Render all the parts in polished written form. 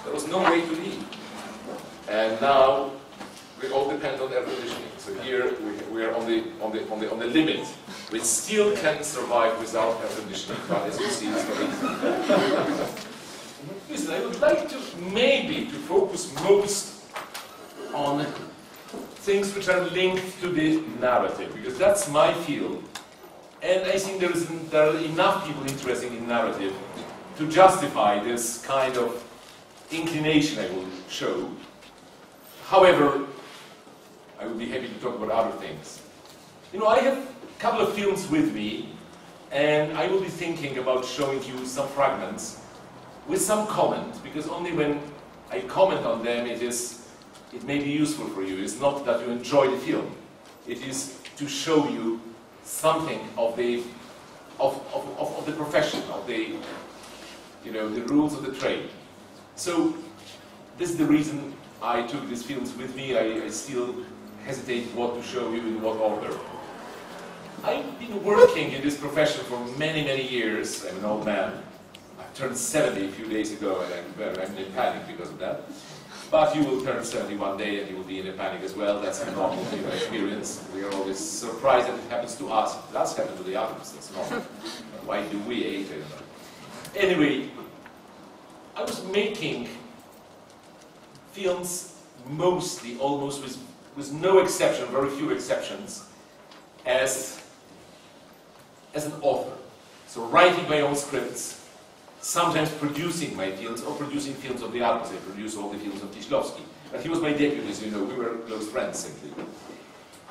There was no way to leave. And now we all depend on air conditioning. So here we are on the limit. We still can survive without air conditioning, but as you see, it's not easy. Listen, I would like to maybe focus most on things which are linked to the narrative, because that's my field. And I think there are enough people interested in narrative to justify this kind of inclination I will show. However, I would be happy to talk about other things. You know, I have a couple of films with me, and I will be thinking about showing you some fragments with some comment, because only when I comment on them it may be useful for you. It's not that you enjoy the film. It is to show you something of the profession, of the rules of the trade. So this is the reason I took these films with me. I still hesitate what to show you in what order. I've been working in this profession for many, many years. I'm an old man. I turned 70 a few days ago, and I'm in panic because of that. But you will turn 70 one day and you will be in a panic as well. That's a normal experience. We are always surprised that it happens to us. It does happen to the others, that's normal. Why do we age? I don't know. Anyway, I was making films mostly, almost with no exception, very few exceptions, as an author. So writing my own scripts, sometimes producing my films, or producing films of the others. I produced all the films of Kieślowski. But he was my deputy, as you know. We were close friends, simply.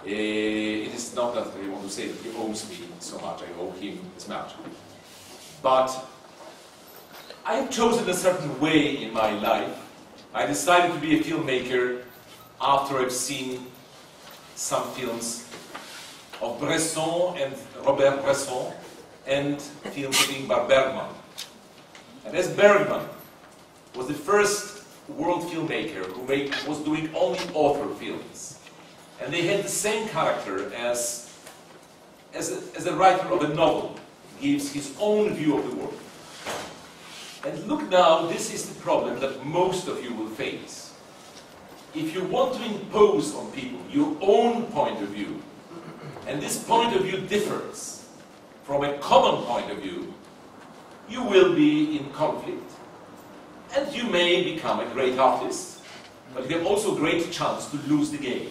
It is not that I want to say that he owes me so much. I owe him as much. But I have chosen a certain way in my life. I decided to be a filmmaker after I've seen some films of Bresson and Robert Bresson, and films of Ingmar Bergman. And as Bergman was the first world filmmaker who was doing only author films, and they had the same character as a writer of a novel, gives his own view of the world. And look now, this is the problem that most of you will face. If you want to impose on people your own point of view, and this point of view differs from a common point of view, you will be in conflict, and you may become a great artist, but you have also a great chance to lose the game.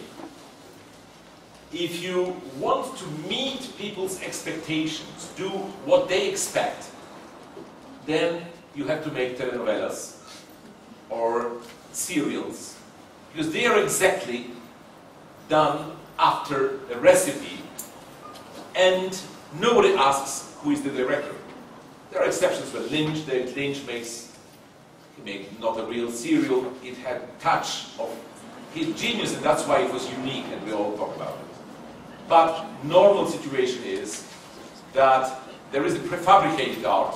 If you want to meet people's expectations, do what they expect, then you have to make telenovelas or serials, because they are exactly done after a recipe, and nobody asks who is the director. There are exceptions where Lynch made not a real serial. It had a touch of his genius, and that's why it was unique, and we all talk about it. But normal situation is that there is a prefabricated art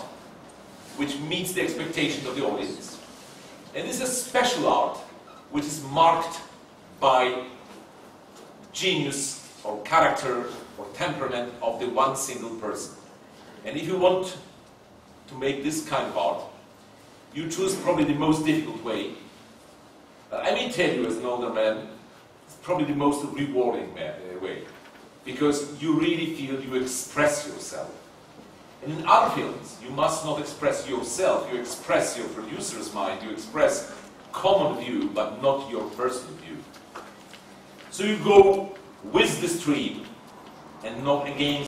which meets the expectation of the audience. And this is a special art which is marked by genius or character or temperament of the one single person. And if you want to make this kind of art, you choose probably the most difficult way. I may tell you as an older man, it's probably the most rewarding way, because you really feel you express yourself. And in other films, you must not express yourself, you express your producer's mind, you express common view, but not your personal view. So you go with the stream and not against